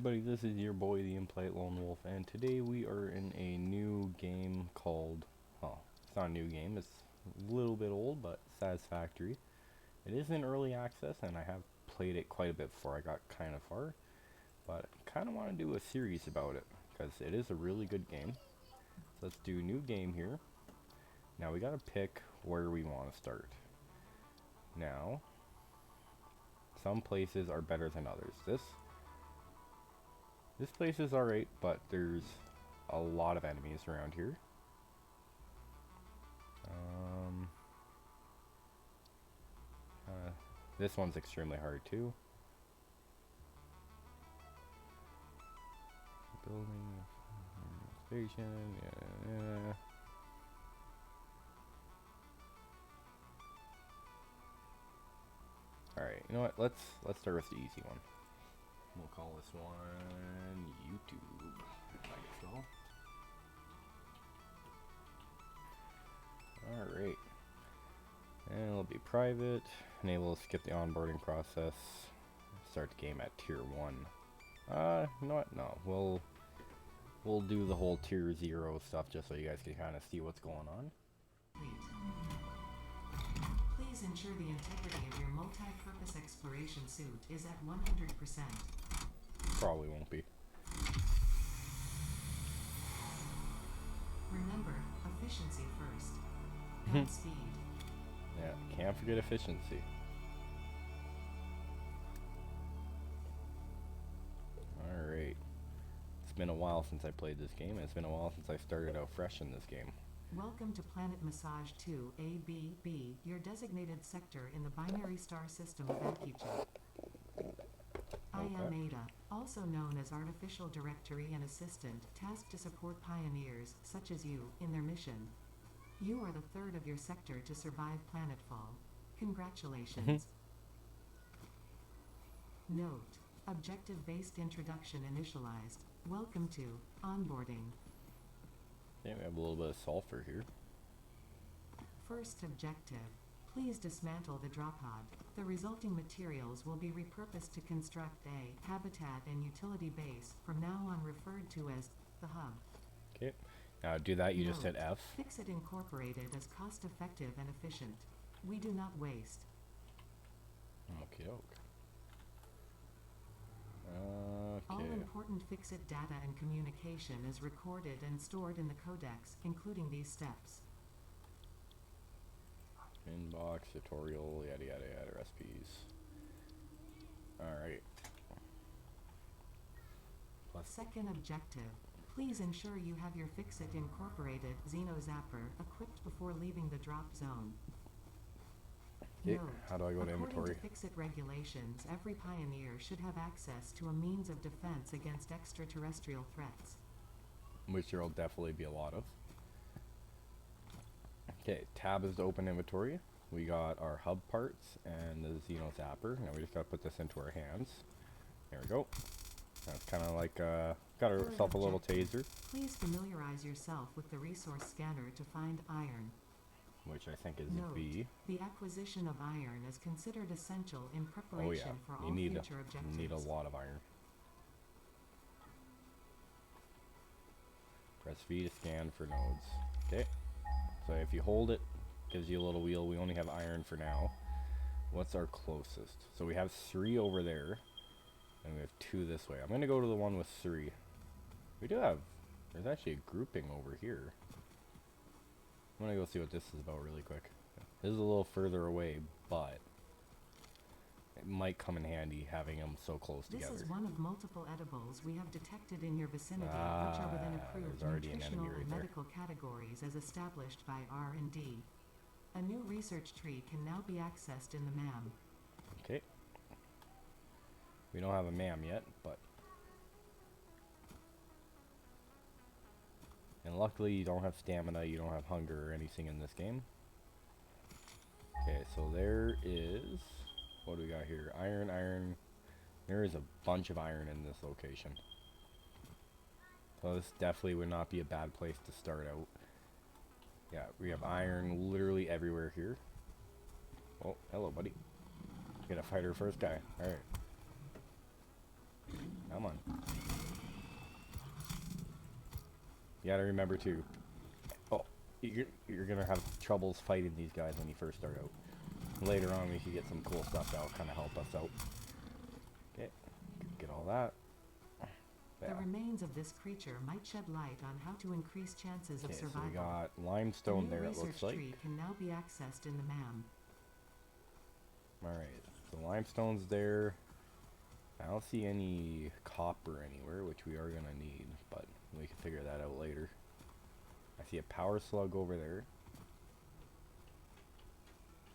everybody, this is your boy the Impolite Lone Wolf, and today we are in a new game called, well, it's not a new game, it's a little bit old, but Satisfactory. It is in early access, and I have played it quite a bit before I got kind of far, but I kind of want to do a series about it, because it is a really good game. So let's do new game here. Now we gotta pick where we want to start. Now, some places are better than others. This place is alright, but there's a lot of enemies around here. This one's extremely hard too. Building station, yeah. Alright, you know what? Let's start with the easy one. We'll call this one YouTube. Might as well. Alright. And it'll be private. Enable to skip the onboarding process. Start the game at tier 1. You know what? No. We'll do the whole tier 0 stuff just so you guys can kind of see what's going on. Please ensure the integrity of your multi-purpose exploration suit is at 100%. Probably won't be. Remember, efficiency first. Not speed. Yeah, can't forget efficiency. Alright. It's been a while since I played this game, and it's been a while since I started out fresh in this game. Welcome to Planet Massage 2 ABB, your designated sector in the binary star system of Akucha. I am Ada, also known as Artificial Directory and Assistant, tasked to support pioneers, such as you, in their mission. You are the third of your sector to survive planetfall. Congratulations. Note: objective-based introduction initialized. Welcome to onboarding. Yeah, we have a little bit of sulfur here. First objective: please dismantle the drop pod. The resulting materials will be repurposed to construct a habitat and utility base, from now on referred to as the hub. Okay. Now do that, you just hit F. Fix-It Incorporated is cost-effective and efficient. We do not waste. Okay. All important Fix-It data and communication is recorded and stored in the codex, including these steps. Inbox, tutorial, yada yada yada, recipes. Alright. Second objective: please ensure you have your Fix-It Incorporated Xeno Zapper equipped before leaving the drop zone. Okay, Note: how do I go to inventory? according to Fix-It regulations, every pioneer should have access to a means of defense against extraterrestrial threats. Which there'll definitely be a lot of. Okay, tab is to open inventory. We got our hub parts and the Xeno Zapper. Now we just gotta put this into our hands. There we go. That's kind of like, got ourselves a little taser. Please familiarize yourself with the resource scanner to find iron. Which I think is Note: B. the acquisition of iron is considered essential in preparation for all future objectives. You need a lot of iron. Press V to scan for nodes. Okay. So if you hold it, gives you a little wheel. We only have iron for now. What's our closest? So we have 3 over there, and we have 2 this way. I'm going to go to the one with 3. We do have, there's actually a grouping over here. I'm going to go see what this is about really quick. This is a little further away, but it might come in handy having them so close together. This is one of multiple edibles we have detected in your vicinity, which are within approved nutritional and medical categories as established by R&D. A new research tree can now be accessed in the MAM. Okay. We don't have a MAM yet, but... And luckily you don't have stamina, you don't have hunger or anything in this game. Okay, so there is... What do we got here? Iron. There is a bunch of iron in this location. So this definitely would not be a bad place to start out. Yeah, we have iron literally everywhere here. Oh, hello, buddy. Get a fighter first guy. Alright. Come on. You gotta remember too. Oh, you're gonna have troubles fighting these guys when you first start out. Later on, we can get some cool stuff that'll kind of help us out. Okay, get all that. The Yeah. remains of this creature might shed light on how to increase chances of Okay, so survival. we got The limestone new there, it research looks like. tree can now be accessed in the MAM. Alright, so limestone's there. I don't see any copper anywhere, which we are gonna need, but we can figure that out later. I see a power slug over there.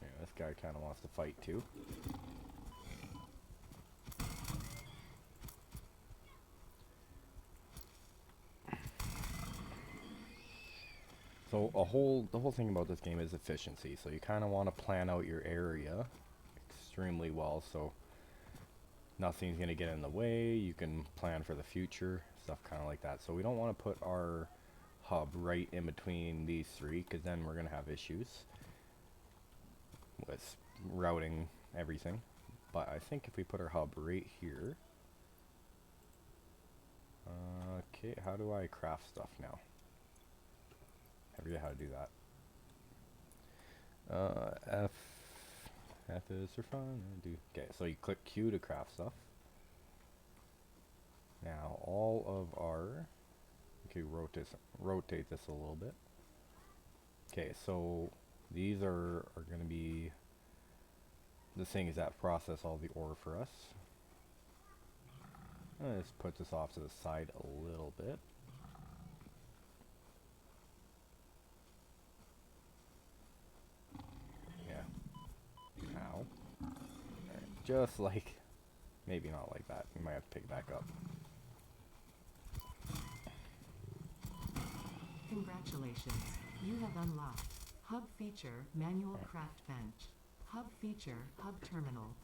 Yeah, this guy kind of wants to fight too. So the whole thing about this game is efficiency. So you kind of want to plan out your area extremely well, so nothing's gonna get in the way. You can plan for the future, stuff kind of like that. So we don't want to put our hub right in between these three, because then we're gonna have issues with routing everything. But I think if we put our hub right here, okay, how do I craft stuff now? I forget how to do that. F is for fun. Okay, so you click Q to craft stuff. Now all of our, okay, rotate this a little bit. Okay, so these are going to be the things that process all the ore for us. Let's put this off to the side a little bit. Yeah. Ow. Alright, just like, maybe not like that. We might have to pick it back up. Congratulations. You have unlocked Hub Feature Manual Craft Bench. Hub Feature Hub Terminal.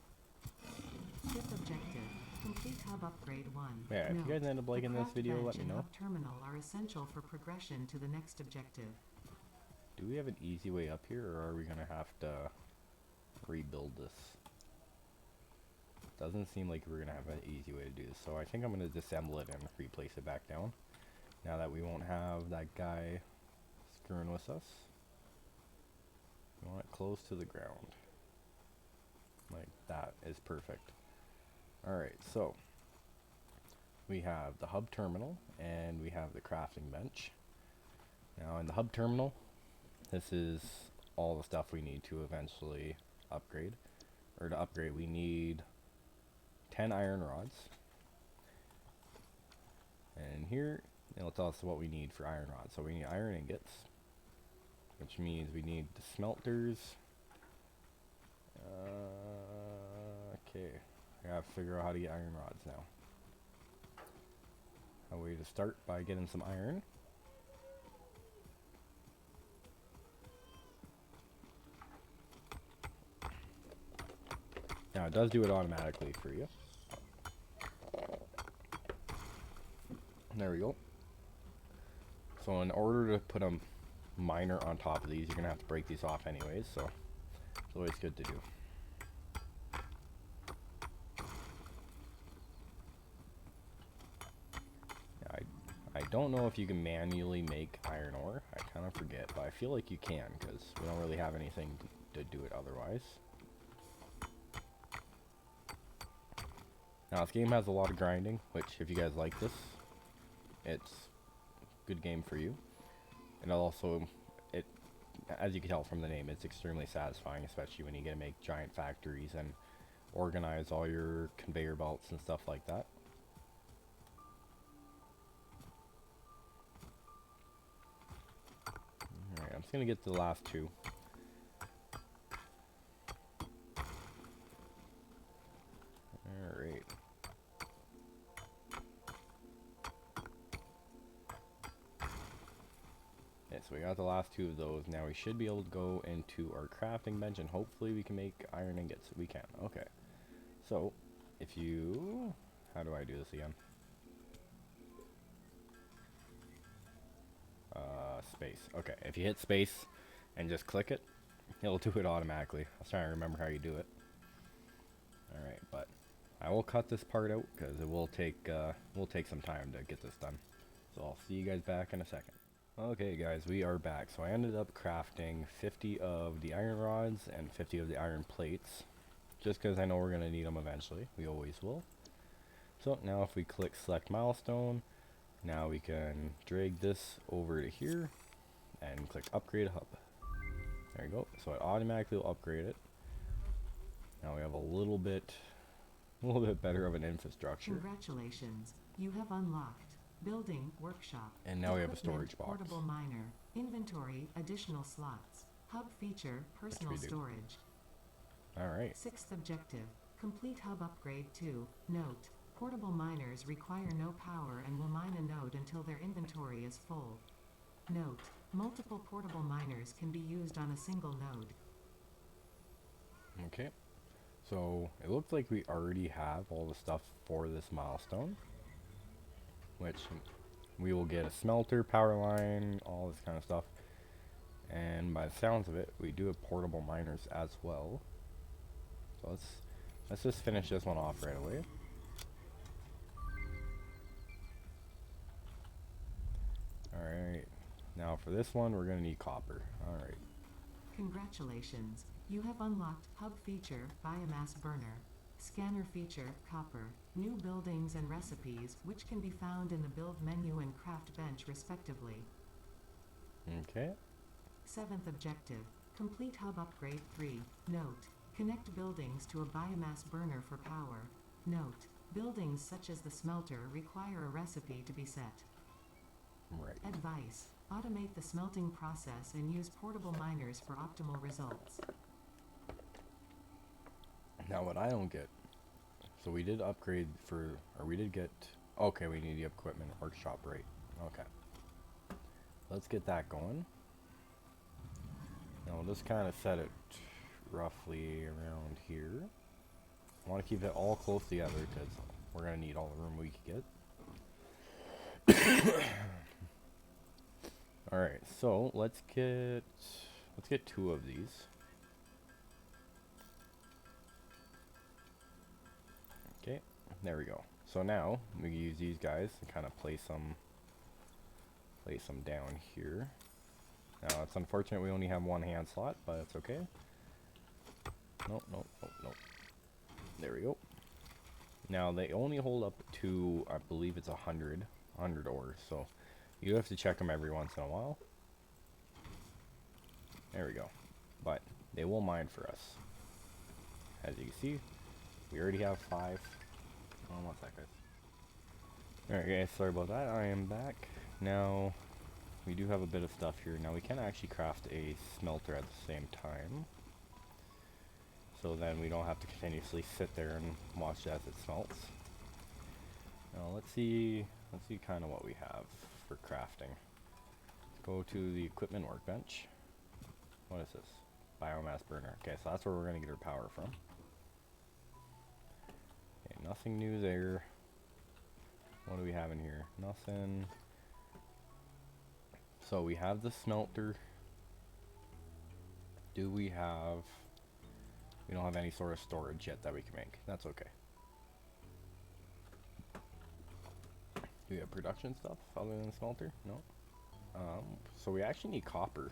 Fifth objective. Complete Hub Upgrade 1. Yeah, if you guys end up liking this video, let me know. Hub Terminal are essential for progression to the next objective. Do we have an easy way up here, or are we going to have to rebuild this? Doesn't seem like we're going to have an easy way to do this, so I think I'm going to disassemble it and replace it back down. Now that we won't have that guy screwing with us. We want it close to the ground. Like that is perfect. Alright, so we have the hub terminal and we have the crafting bench. Now in the hub terminal, this is all the stuff we need to eventually upgrade. Or to upgrade, we need 10 iron rods. And here, it'll tell us what we need for iron rods. So we need iron ingots, which means we need the smelters. Okay, I gotta figure out how to get iron rods now. A way to start by getting some iron. Now it does do it automatically for you. There we go. So in order to put a miner on top of these, you're gonna have to break these off anyways, so it's always good to do. I don't know if you can manually make iron ore. I kind of forget, but I feel like you can, because we don't really have anything to do it otherwise. Now this game has a lot of grinding, which if you guys like this, it's a good game for you. And also, as you can tell from the name, it's extremely satisfying, especially when you get to make giant factories and organize all your conveyor belts and stuff like that. Alright, I'm just gonna get to the last two. Alright. Okay, so we got the last two of those. Now we should be able to go into our crafting bench and hopefully we can make iron ingots. We can. Okay. So, if you... How do I do this again? Space. Okay, if you hit space and just click it, it'll do it automatically. I was trying to remember how you do it. Alright, but I will cut this part out because it will take some time to get this done. So I'll see you guys back in a second. Okay guys, we are back. So I ended up crafting 50 of the iron rods and 50 of the iron plates, just because I know we're going to need them eventually. We always will. So now if we click select milestone, now we can drag this over to here and click upgrade hub. There you go. So it automatically will upgrade it. Now we have a little bit better of an infrastructure. Congratulations, you have unlocked building workshop. And now we have a Equipment, storage box. Portable miner. Inventory, additional slots. Hub feature, personal storage. Alright. 6th objective, complete hub upgrade 2. Note, portable miners require no power and will mine a node until their inventory is full. Note, multiple portable miners can be used on a single node. Okay. So it looks like we already have all the stuff for this milestone, which we will get a smelter, power line, all this kind of stuff. And by the sounds of it, we do have portable miners as well. So let's just finish this one off right away. Alright, now for this one we're going to need copper. Alright. Congratulations, you have unlocked hub feature, biomass burner. Scanner feature, copper. New buildings and recipes, which can be found in the build menu and craft bench respectively. Okay. 7th objective, complete hub upgrade 3. Note, connect buildings to a biomass burner for power. Note, buildings such as the smelter require a recipe to be set. Right. Advice, automate the smelting process and use portable miners for optimal results. Now what I don't get, so we did upgrade for, or we did get, okay, we need the equipment workshop, right? Okay. Let's get that going. Now we'll just kind of set it roughly around here. I want to keep it all close together because we're going to need all the room we can get. Alright, so let's get 2 of these. Okay, there we go. So now we can use these guys to kind of place them down here. Now it's unfortunate we only have one hand slot, but it's okay. Nope, nope, nope, nope. There we go. Now they only hold up to, I believe it's 100 ores, so you have to check them every once in a while. There we go. But they will mine for us. As you can see, we already have 5. Oh, what's that, guys? Alright guys, sorry about that. I am back. Now, we do have a bit of stuff here. Now we can actually craft a smelter at the same time. So then we don't have to continuously sit there and watch as it smelts. Now let's see kind of what we have for crafting. Let's go to the equipment workbench. What is this? Biomass burner. Okay, so that's where we're going to get our power from. Okay, nothing new there. What do we have in here? Nothing. So we have the smelter. Do we have... We don't have any sort of storage yet that we can make. That's okay. Do we have production stuff other than the smelter? No. So we actually need copper.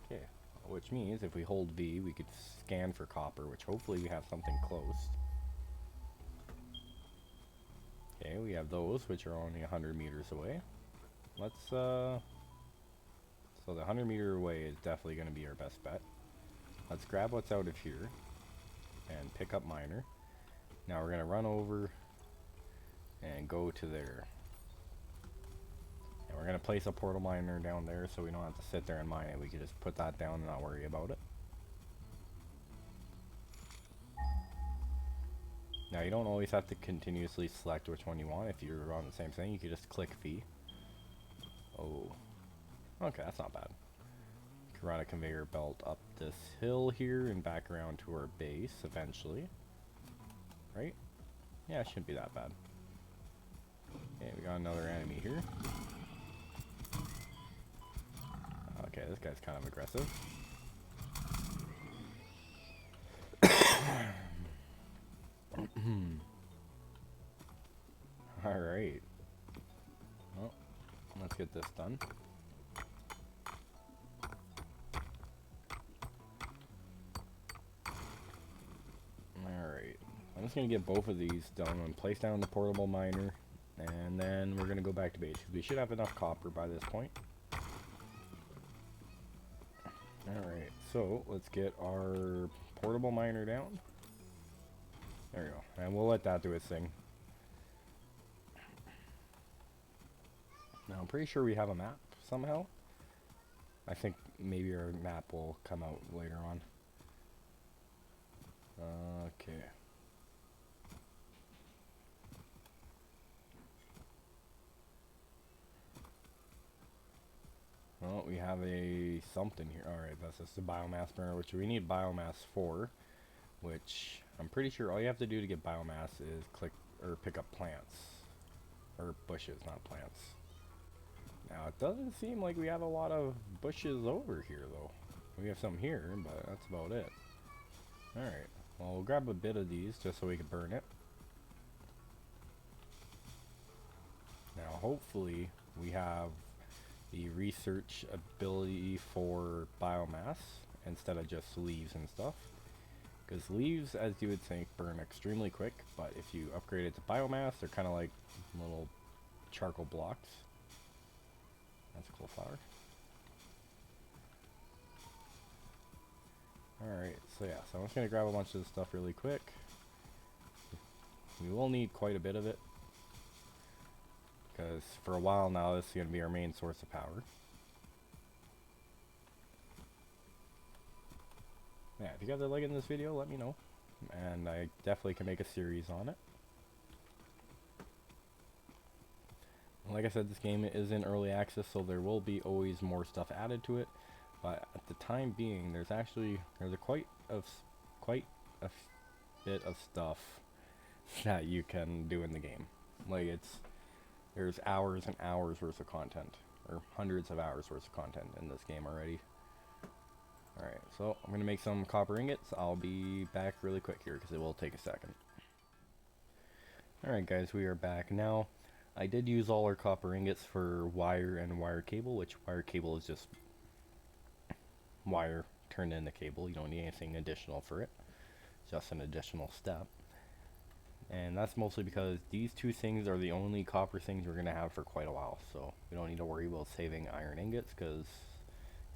Okay, which means if we hold V, we could scan for copper, which hopefully we have something close. Okay, we have those, which are only 100 meters away. Let's, so the 100 meter away is definitely going to be our best bet. Let's grab what's out of here and pick up miner. Now we're going to run over and go to there. And we're going to place a portal miner down there so we don't have to sit there and mine it. We can just put that down and not worry about it. Now you don't always have to continuously select which one you want. If you're on the same thing, you can just click V. Oh. Okay, that's not bad. You can run a conveyor belt up this hill here and back around to our base eventually. Right? Yeah, it shouldn't be that bad. Okay, we got another enemy here. Okay, this guy's kind of aggressive. Alright. Well, let's get this done. Alright. I'm just going to get both of these done and place down the portable miner. And then we're going to go back to base. We should have enough copper by this point. Alright, so let's get our portable miner down. There we go. And we'll let that do its thing. Now I'm pretty sure we have a map somehow. I think maybe our map will come out later on. Okay. Well, we have a something here. Alright, that's just a biomass burner, which we need biomass for. Which I'm pretty sure all you have to do to get biomass is click or pick up plants. Or bushes, not plants. Now, it doesn't seem like we have a lot of bushes over here, though. We have some here, but that's about it. Alright, well, we'll grab a bit of these just so we can burn it. Now, hopefully, we have the research ability for biomass instead of just leaves and stuff. Because leaves, as you would think, burn extremely quick, but if you upgrade it to biomass, they're kind of like little charcoal blocks. That's a cool flower. Alright, so yeah, so I'm just going to grab a bunch of this stuff really quick. We will need quite a bit of it. Because for a while now, this is going to be our main source of power. Yeah, if you guys are liking this video, let me know. And I definitely can make a series on it. Like I said, this game is in early access, so there will be always more stuff added to it. But at the time being, there's quite a bit of stuff that you can do in the game. Like there's hours and hours worth of content, or hundreds of hours worth of content in this game already. Alright, so I'm gonna make some copper ingots. I'll be back really quick here because it will take a second. Alright guys, we are back now. I did use all our copper ingots for wire and wire cable, which wire cable is just wire turned into cable. You don't need anything additional for it. Just an additional step. And that's mostly because these two things are the only copper things we're going to have for quite a while. So we don't need to worry about saving iron ingots because,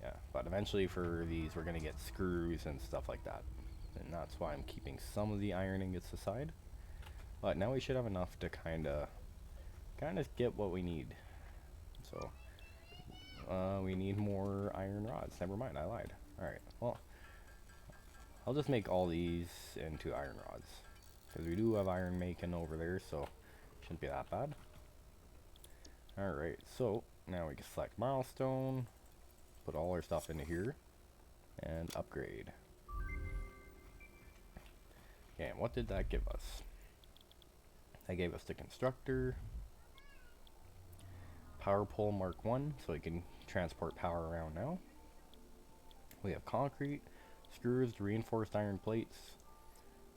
yeah. But eventually for these we're going to get screws and stuff like that. And that's why I'm keeping some of the iron ingots aside. But now we should have enough to kind of get what we need. So we need more iron rods. Never mind, I lied. Alright, well, I'll just make all these into iron rods, because we do have iron making over there, so shouldn't be that bad. Alright, so now we can select milestone, put all our stuff into here, and upgrade. Okay, and what did that give us? That gave us the constructor, power pole Mark 1, so we can transport power around now. We have concrete, screws, reinforced iron plates,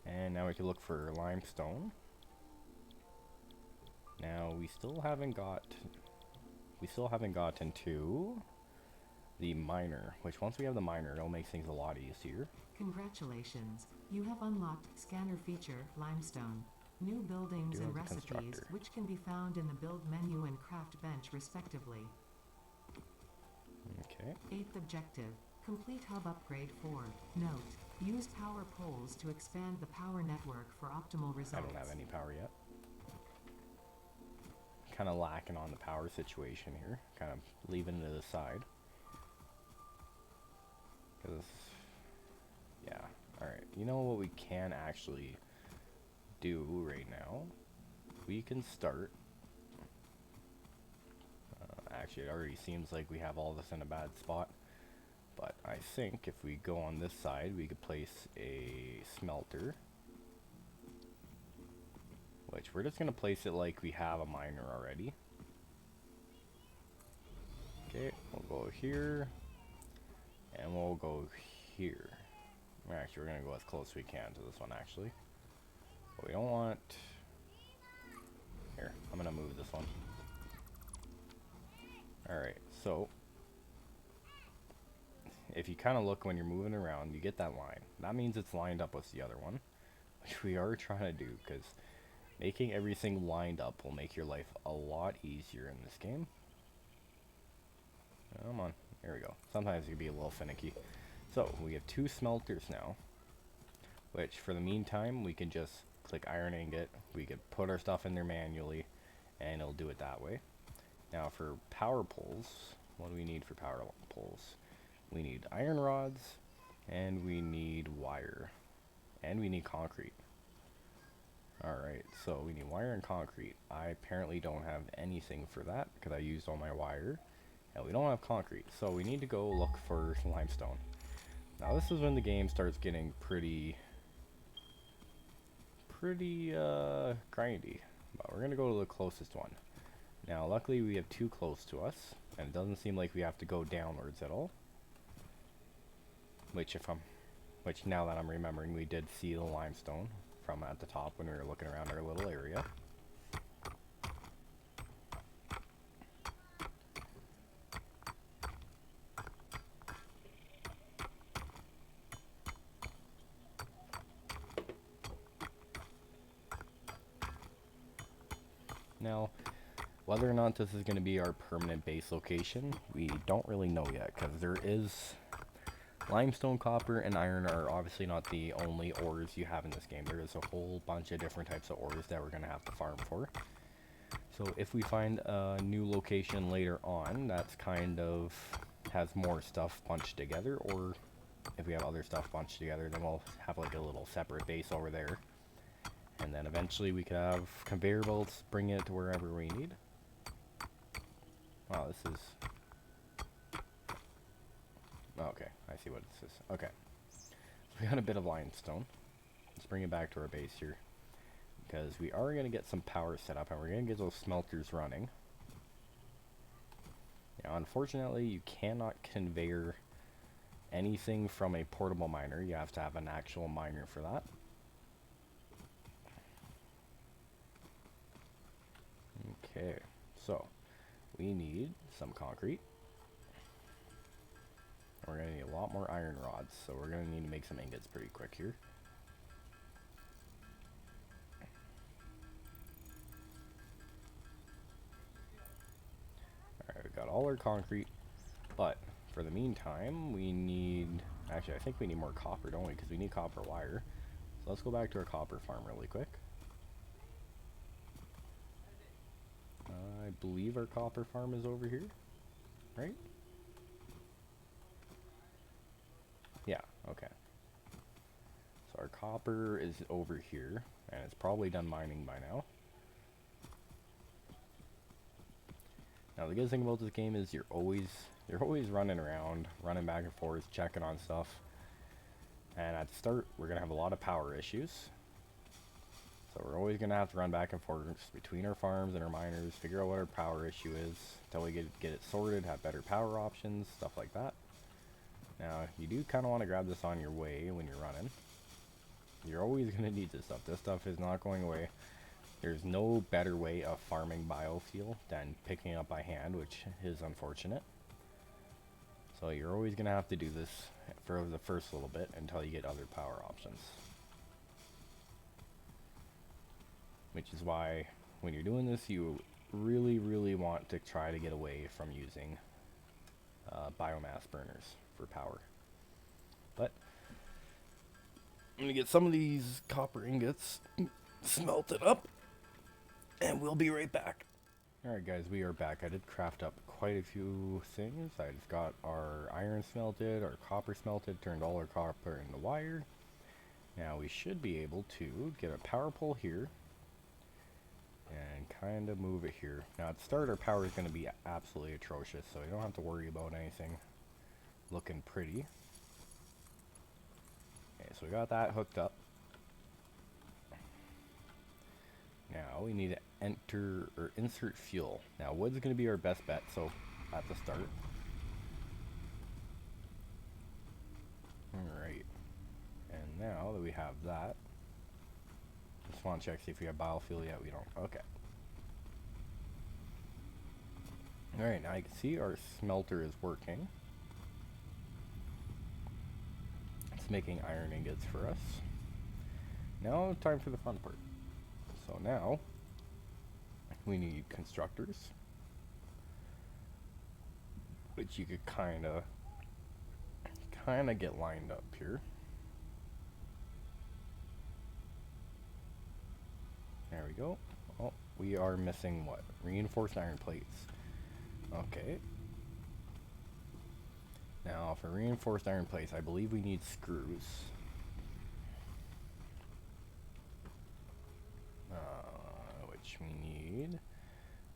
and now we can look for limestone. Now we still haven't gotten to the miner, which once we have the miner, it'll make things a lot easier. Congratulations, you have unlocked scanner feature limestone. New buildings and recipes, which can be found in the build menu and craft bench respectively. Okay. 8th objective, complete hub upgrade 4. Note, use power poles to expand the power network for optimal results. I don't have any power yet. Kind of lacking on the power situation here. Kind of leaving it to the side. Because, yeah. Alright, you know what we can actually do right now? We can start. Actually, it already seems like we have all this in a bad spot. But I think if we go on this side, we could place a smelter. Which we're just going to place it like we have a miner already. Okay, we'll go here. And we'll go here. Actually, we're going to go as close as we can to this one, actually. But we don't want... Here, I'm gonna move this one. Alright, so if you kind of look when you're moving around, you get that line. That means it's lined up with the other one, which we are trying to do, because making everything lined up will make your life a lot easier in this game. Come on, there we go. Sometimes it can be a little finicky. So, we have 2 smelters now, which for the meantime, we can just click iron ingot. We could put our stuff in there manually, and it'll do it that way. Now for power poles, what do we need for power poles? We need iron rods, and we need wire, and we need concrete. Alright, so we need wire and concrete. I apparently don't have anything for that, because I used all my wire, and we don't have concrete, so we need to go look for limestone. Now this is when the game starts getting pretty grindy, but we're gonna go to the closest one. Now luckily we have 2 close to us, and it doesn't seem like we have to go downwards at all. Which now that I'm remembering, we did see the limestone from at the top when we were looking around our little area. Now, whether or not this is going to be our permanent base location, we don't really know yet, because there is limestone, copper, and iron are obviously not the only ores you have in this game. There is a whole bunch of different types of ores that we're going to have to farm for. So if we find a new location later on that's kind of has more stuff bunched together, or if we have other stuff bunched together, then we'll have like a little separate base over there. And then eventually we could have conveyor belts, bring it to wherever we need. Wow, this is... Okay, I see what this is. Okay. So we got a bit of limestone. Let's bring it back to our base here, because we are going to get some power set up, and we're going to get those smelters running. Now, unfortunately, you cannot conveyor anything from a portable miner. You have to have an actual miner for that. Okay, so we need some concrete. We're going to need a lot more iron rods, so we're going to need to make some ingots pretty quick here. Alright, we've got all our concrete, but for the meantime, we need... Actually, I think we need more copper, don't we? Because we need copper wire. So let's go back to our copper farm really quick. I believe our copper farm is over here, right? Yeah, okay. So our copper is over here, and it's probably done mining by now. Now the good thing about this game is you're always running around, running back and forth, checking on stuff. And at the start, we're gonna have a lot of power issues. So we're always gonna have to run back and forth between our farms and our miners, figure out what our power issue is, until we get it sorted, have better power options, stuff like that. Now, you do kind of want to grab this on your way when you're running. You're always going to need this stuff. This stuff is not going away. There's no better way of farming biofuel than picking it up by hand, which is unfortunate. So you're always going to have to do this for the first little bit until you get other power options. Which is why when you're doing this, you really want to try to get away from using biomass burners for power. But I'm gonna get some of these copper ingots smelted up, and we'll be right back. Alright guys, we are back. I did craft up quite a few things. I just got our iron smelted, our copper smelted, turned all our copper into wire. Now we should be able to get a power pole here and kind of move it here. Now at the start, our power is going to be absolutely atrocious, so you don't have to worry about anything looking pretty. Okay, so we got that hooked up. Now we need to insert fuel. Now wood's going to be our best bet, so at the start. Alright. And now that we have that, just want to check see if we have biofuel yet. We don't. Okay. Alright, now you can see our smelter is working. It's making iron ingots for us. Now, time for the fun part. So now, we need constructors, which you could kinda get lined up here. There we go. Oh, we are missing what? Reinforced iron plates. Okay. Now, for reinforced iron plates, I believe we need screws. Which we need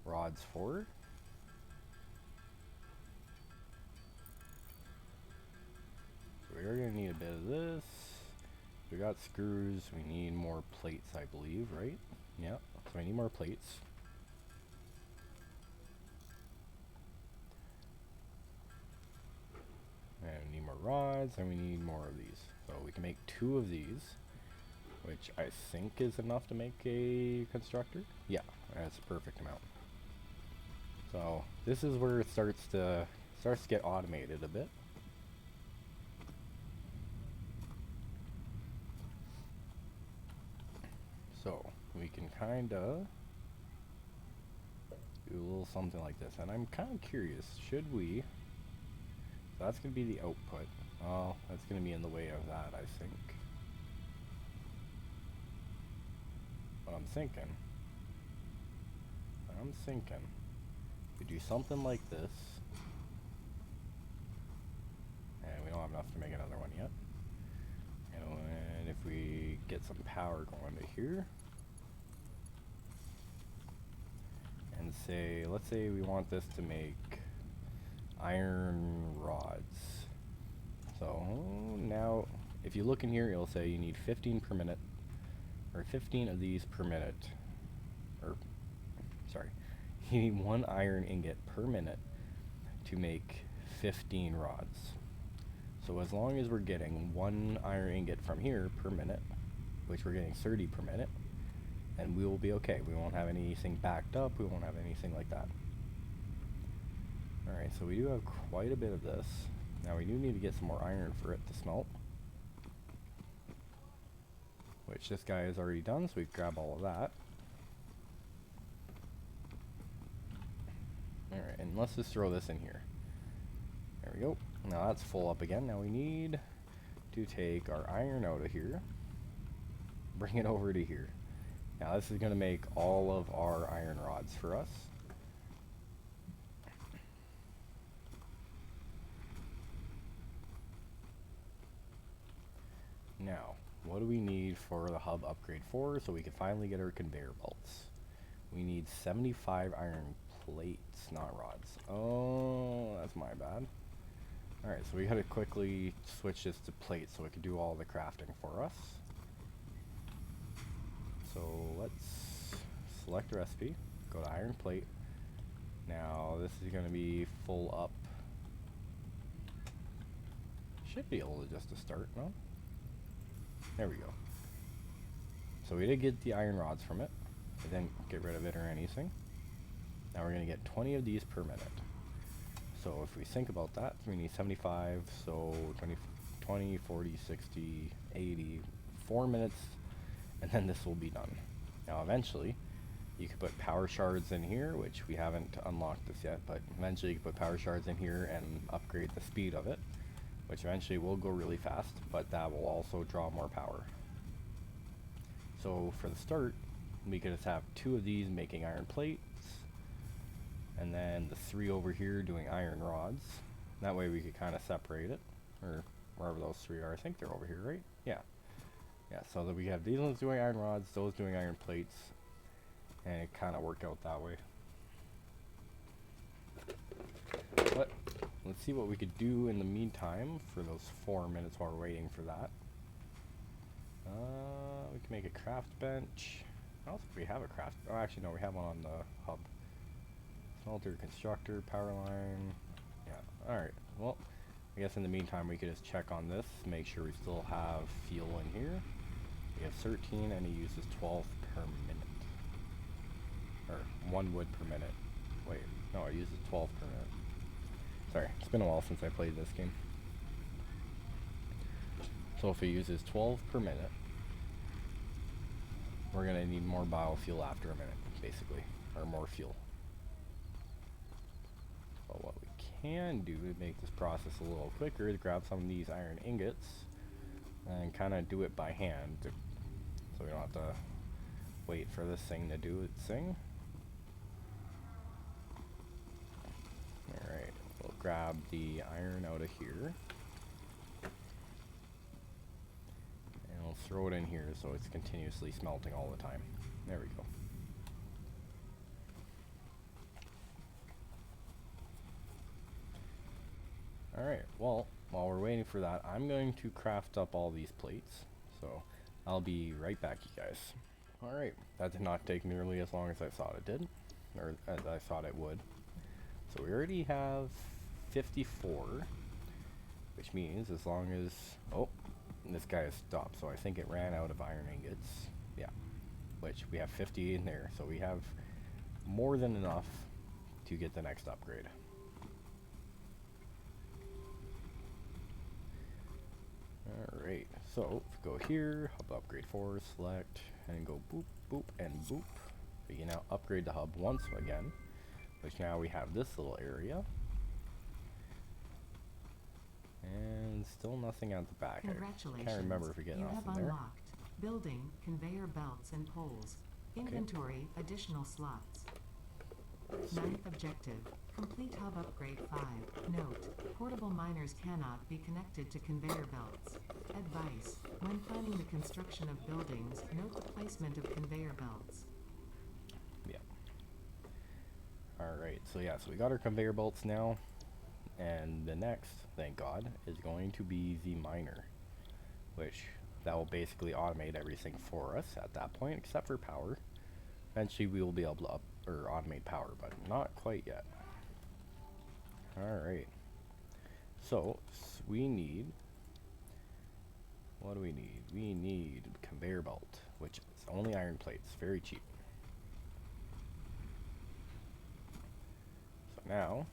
rods for. So we are going to need a bit of this. We got screws. We need more plates, I believe, right? Yeah, so I need more plates. And we need more rods, and we need more of these. So we can make 2 of these, which I think is enough to make a constructor. Yeah, that's a perfect amount. So this is where it starts to get automated a bit. So we can kind of do a little something like this, and I'm kind of curious, should we, so that's going to be the output. Oh, that's going to be in the way of that, I think. But I'm thinking, we do something like this, and we don't have enough to make another one yet. And if we get some power going to here, and say, let's say we want this to make iron rods. So now, if you look in here, it'll say you need 15 per minute, or 15 of these per minute, or sorry, you need 1 iron ingot per minute to make 15 rods. So as long as we're getting 1 iron ingot from here per minute, which we're getting 30 per minute, and we will be okay. We won't have anything backed up, we won't have anything like that. Alright, so we do have quite a bit of this. Now we do need to get some more iron for it to smelt, which this guy has already done, so we can grab all of that. Alright, and let's just throw this in here. There we go. Now that's full up again. Now we need to take our iron out of here, bring it over to here. Now this is going to make all of our iron rods for us. Now, what do we need for the hub upgrade for, so we can finally get our conveyor belts? We need 75 iron plates, not rods. Oh, that's my bad. Alright, so we gotta quickly switch this to plates so it can do all the crafting for us. So let's select recipe, go to iron plate. Now this is gonna be full up. Should be able to just to start, no? There we go. So we did get the iron rods from it. We didn't get rid of it or anything. Now we're gonna get 20 of these per minute. So if we think about that, we need 75, so 20, 40, 60, 80, 4 minutes, and then this will be done. Now eventually, you could put power shards in here, which we haven't unlocked this yet, but eventually you can put power shards in here and upgrade the speed of it, which eventually will go really fast, but that will also draw more power. So for the start, we could just have 2 of these making iron plates, and then the 3 over here doing iron rods. That way we could kind of separate it, or wherever those 3 are. I think they're over here, right? Yeah. Yeah, so that we have these ones doing iron rods, those doing iron plates, and it kind of worked out that way. But let's see what we could do in the meantime for those 4 minutes while we're waiting for that. We can make a craft bench. I don't think we have a craft. Oh, actually, no, we have one on the hub. Smelter, constructor, power line. Yeah, alright. Well, I guess in the meantime, we could just check on this, make sure we still have fuel in here. We have 13, and he uses 12 per minute. Or 1 wood per minute. Wait, No, it uses 12 per minute. Sorry, it's been a while since I played this game. So if it uses 12 per minute, we're gonna need more biofuel after a minute, basically, or more fuel. But what we can do to make this process a little quicker is grab some of these iron ingots and kind of do it by hand, so we don't have to wait for this thing to do its thing. Alright, we'll grab the iron out of here. And we'll throw it in here so it's continuously smelting all the time. There we go. Alright, well, while we're waiting for that, I'm going to craft up all these plates. So, I'll be right back, you guys. Alright, that did not take nearly as long as I thought it did. Or as I thought it would. So we already have 54. Which means as long as... Oh, this guy has stopped. So I think it ran out of iron ingots. Yeah. Which we have 50 in there. So we have more than enough to get the next upgrade. Alright, so if we go here, hub upgrade 4, select, and go boop, boop, and boop. We can now upgrade the hub once again, which now we have this little area. And still nothing at the back. Congratulations. I can't remember if we get you nothing have there. unlocked building, conveyor belts and poles. Inventory, additional slots. Ninth objective. Complete hub upgrade 5. Note, portable miners cannot be connected to conveyor belts. Advice, when planning the construction of buildings, note the placement of conveyor belts. Yeah. Alright, so yeah, so we got our conveyor belts now. And the next, thank God, is going to be the miner. Which, that will basically automate everything for us at that point, except for power. Eventually we will be able to automate power, but not quite yet. Alright. So, we need... What do we need? We need conveyor belt, which is only iron plates. Very cheap. So now,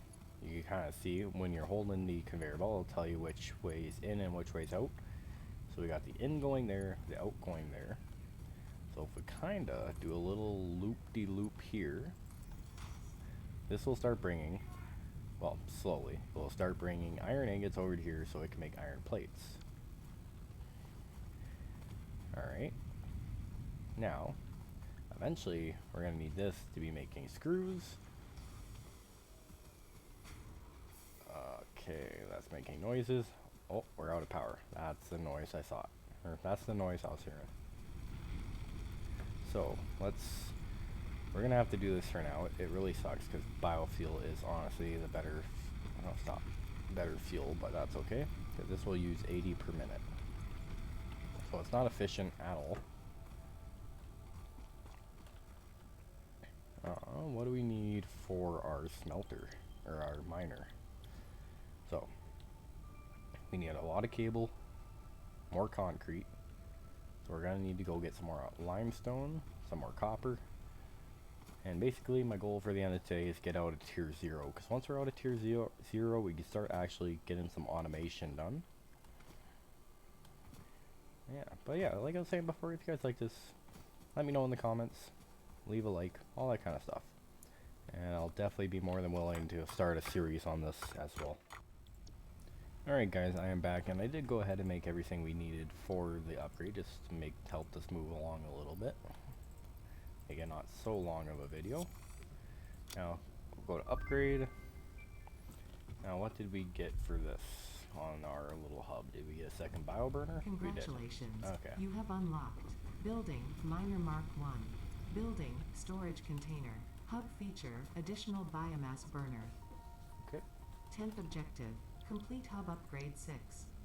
you can kind of see when you're holding the conveyor belt, it'll tell you which way is in and which way is out. So we got the in going there, the out going there. So if we kind of do a little loop-de-loop here, this will start bringing, well, slowly, we'll start bringing iron ingots over to here so it can make iron plates. Alright. Now, eventually, we're going to need this to be making screws. Okay, that's making noises. Oh, we're out of power. That's the noise I thought. Or that's the noise I was hearing. So, we're going to have to do this for now. It really sucks because biofuel is honestly the better, better fuel, but that's okay. Because this will use 80 per minute. So it's not efficient at all. What do we need for our smelter, or our miner? So, we need a lot of cable, more concrete. So we're going to need to go get some more limestone, some more copper. And basically my goal for the end of today is get out of tier 0. Because once we're out of tier 0, we can start actually getting some automation done. Yeah, but yeah, like I was saying before, if you guys like this, let me know in the comments. Leave a like, all that kind of stuff. And I'll definitely be more than willing to start a series on this as well. Alright guys, I am back, and I did go ahead and make everything we needed for the upgrade, just to help this move along a little bit. Again, not so long of a video. Now, we'll go to upgrade. Now, what did we get for this on our little hub? Did we get a second bioburner? Congratulations. We did. Okay. You have unlocked building, miner mark 1. Building, storage container. Hub feature, additional biomass burner. Okay. 10th objective. Complete hub upgrade 6.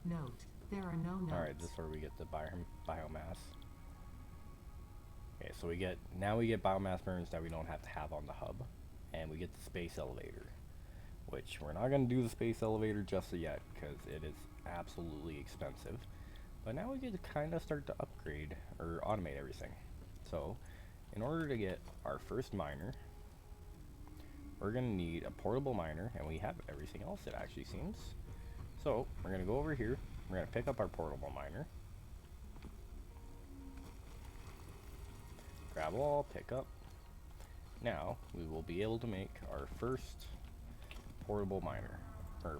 Note, there are no notes. Alright, this is where we get the biomass. Okay, so we get biomass burners that we don't have to have on the hub. And we get the space elevator. Which, we're not going to do the space elevator just yet, because it is absolutely expensive. But now we get to kind of start to upgrade, or automate everything. So, in order to get our first miner, we're going to need a portable miner, and we have everything else, it actually seems. So we're going to go over here, we're going to pick up our portable miner. Grab all, pick up. Now we will be able to make our first portable miner, or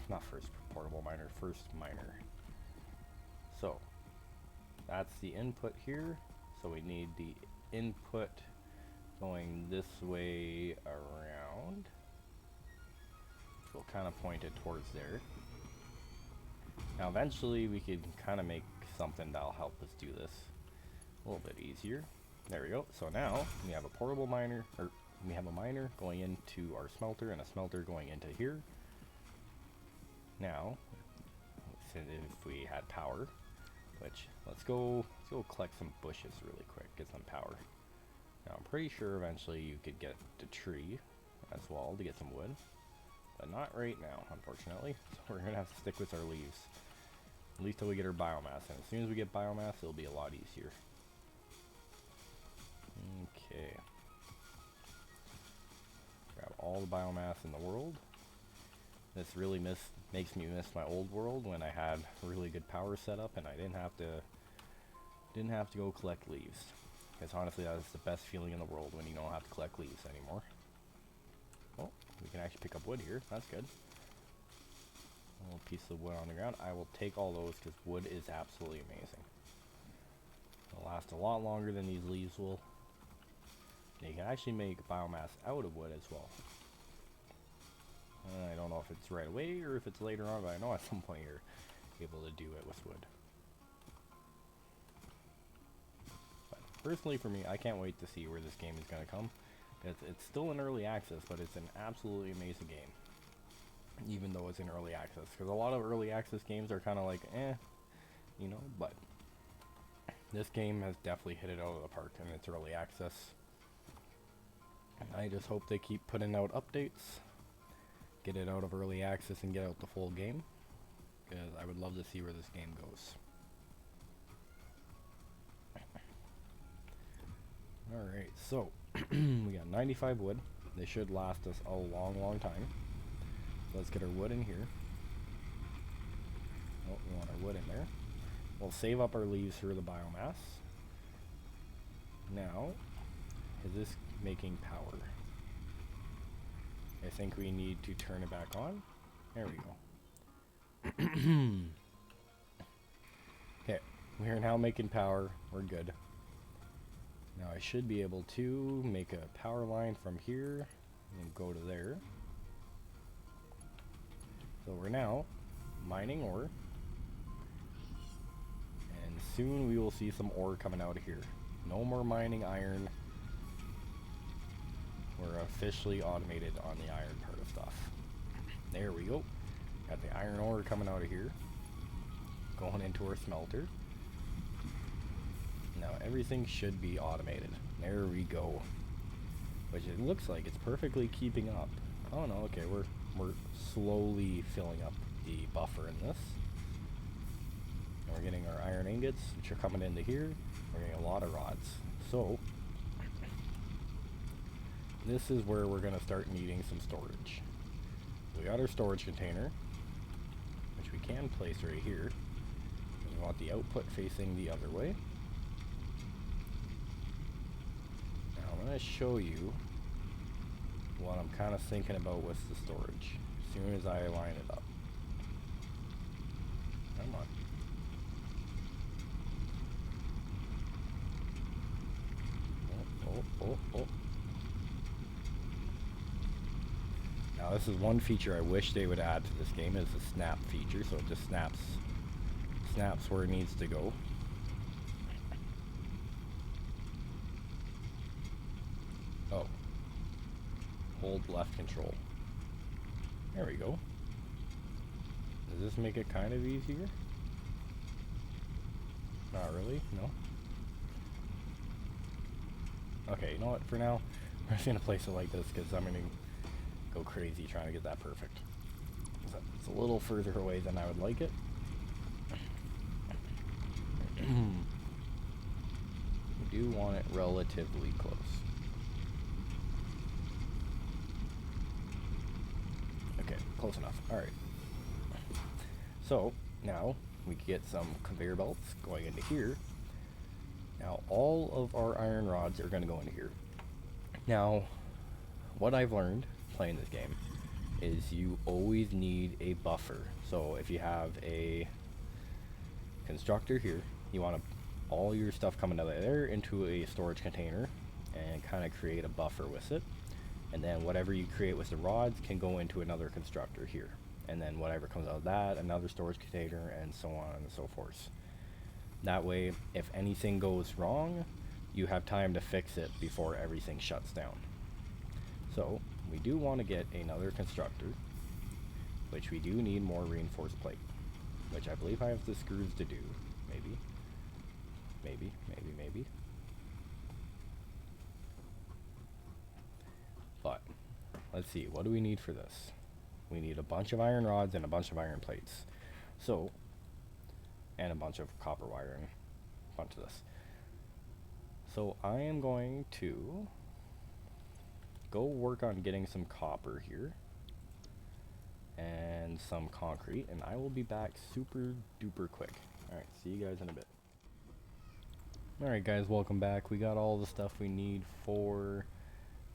not first portable miner, first miner. So that's the input here, so we need the input going this way around. We'll kind of point it towards there. Now eventually we could kind of make something that'll help us do this a little bit easier. There we go. So now we have a portable miner, or we have a miner going into our smelter and a smelter going into here. Now, if we had power, which let's go collect some bushes really quick, get some power. Now I'm pretty sure eventually you could get the tree as well to get some wood, but not right now, unfortunately. So we're gonna have to stick with our leaves, at least till we get our biomass. And as soon as we get biomass, it'll be a lot easier. Okay. Grab all the biomass in the world. This really makes me miss my old world when I had really good power setup and I didn't have to go collect leaves. Because honestly, that is the best feeling in the world when you don't have to collect leaves anymore. Oh, we can actually pick up wood here. That's good. A little piece of wood on the ground. I will take all those because wood is absolutely amazing. It'll last a lot longer than these leaves will. You can actually make biomass out of wood as well. I don't know if it's right away or if it's later on, but I know at some point you're able to do it with wood. But personally for me, I can't wait to see where this game is going to come. It's still in early access, but it's an absolutely amazing game. Even though it's in early access. Because a lot of early access games are kind of like, you know, but this game has definitely hit it out of the park in its early access. I just hope they keep putting out updates, get it out of early access and get out the full game, because I would love to see where this game goes. Alright, so we got 95 wood. They should last us a long time. So let's get our wood in here. Oh, we want our wood in there. We'll save up our leaves for the biomass. Now, is this making power? I think we need to turn it back on. There we go. Okay, we are now making power. We're good. Now I should be able to make a power line from here and go to there. So we're now mining ore. And soon we will see some ore coming out of here. No more mining iron. We're officially automated on the iron part of stuff. There we go. Got the iron ore coming out of here. Going into our smelter. Now everything should be automated. There we go. Which it looks like it's perfectly keeping up. Oh no, okay, we're slowly filling up the buffer in this. And we're getting our iron ingots, which are coming into here. We're getting a lot of rods. So this is where we're going to start needing some storage. We got our storage container, which we can place right here. We want the output facing the other way. Now I'm going to show you what I'm kind of thinking about with the storage as soon as I line it up. Come on. Oh. Now this is one feature I wish they would add to this game, is the snap feature, so it just snaps where it needs to go. Oh. Hold left control. There we go. Does this make it kind of easier? Not really, no. Okay, you know what, for now, we're just gonna place it like this, because I'm gonna go crazy trying to get that perfect. It's a little further away than I would like it. We do want it relatively close. close enough. Alright. So, now we get some conveyor belts going into here. Now, all of our iron rods are going to go into here. Now, what I've learned playing this game is you always need a buffer. So, if you have a constructor here, you want all your stuff coming out of there into a storage container and kind of create a buffer with it. And then whatever you create with the rods can go into another constructor here. And then whatever comes out of that, another storage container, and so on and so forth. That way, if anything goes wrong, you have time to fix it before everything shuts down. So, we do want to get another constructor, which we do need more reinforced plate, which I believe I have the screws to do. Maybe. But, let's see, what do we need for this? We need a bunch of iron rods and a bunch of iron plates. So, and a bunch of copper wire and a bunch of this. So I am going to go work on getting some copper here and some concrete, and I will be back super duper quick. Alright, see you guys in a bit. Alright guys, welcome back. We got all the stuff we need for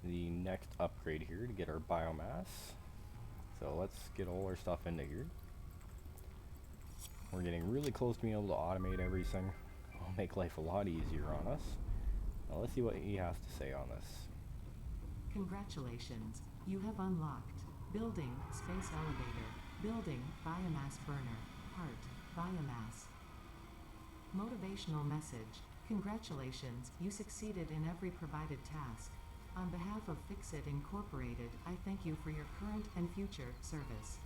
the next upgrade here to get our biomass. So let's get all our stuff into here. We're getting really close to being able to automate everything. It'll make life a lot easier on us. Now let's see what he has to say on this. Congratulations, you have unlocked building space elevator, building biomass burner, part biomass. Motivational message. Congratulations, you succeeded in every provided task. On behalf of Fixit Incorporated, I thank you for your current and future service.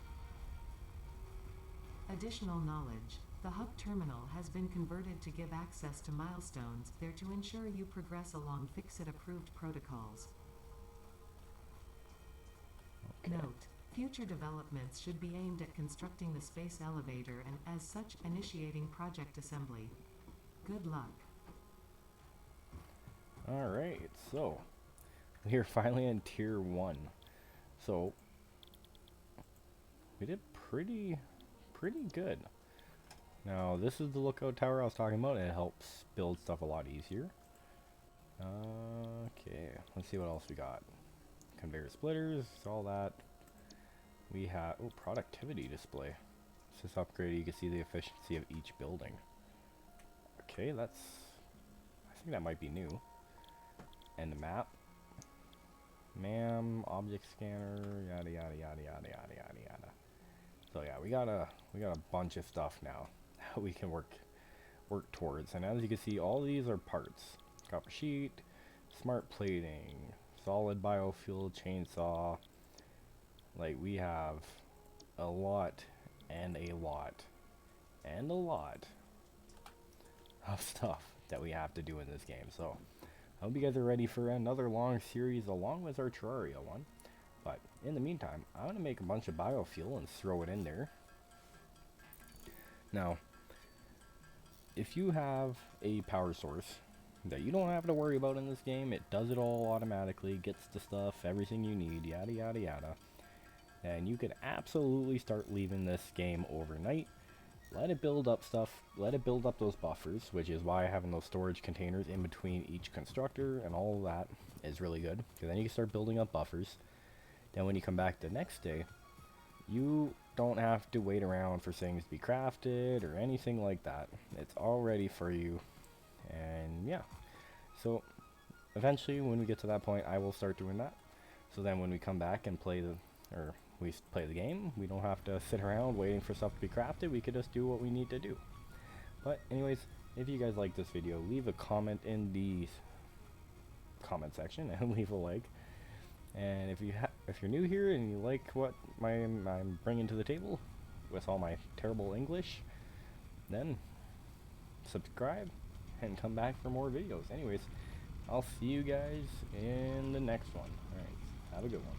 Additional knowledge. The hub terminal has been converted to give access to milestones there to ensure you progress along Fixit-approved protocols. Okay. Note: future developments should be aimed at constructing the space elevator and, as such, initiating project assembly. Good luck. Alright, so we are finally in tier 1. So we did pretty good. Now this is the lookout tower I was talking about, and it helps build stuff a lot easier. Okay, let's see what else we got. Conveyor splitters, all that. We have productivity display. It's this upgrade, you can see the efficiency of each building. Okay, I think that might be new. And the map. Object scanner, yada yada yada yada yada yada yada. So yeah, we got a bunch of stuff now that we can work towards. And as you can see, all these are parts. Copper sheet, smart plating, solid biofuel chainsaw. Like, we have a lot and a lot and a lot of stuff that we have to do in this game. So I hope you guys are ready for another long series along with our Terraria one. But in the meantime, I'm going to make a bunch of biofuel and throw it in there. Now, if you have a power source that you don't have to worry about in this game, it does it all automatically, gets the stuff, everything you need, yada yada yada, and you can absolutely start leaving this game overnight. Let it build up stuff, let it build up those buffers, which is why having those storage containers in between each constructor and all of that is really good, because then you can start building up buffers. Then when you come back the next day, you don't have to wait around for things to be crafted or anything like that. It's all ready for you. And yeah, so eventually when we get to that point, I will start doing that. So then when we come back and play the game, we don't have to sit around waiting for stuff to be crafted. We could just do what we need to do. But anyways, if you guys like this video, leave a comment in the comment section and leave a like. And if you're new here and you like what I'm bringing to the table with all my terrible English, then subscribe and come back for more videos. Anyways, I'll see you guys in the next one. Alright, have a good one.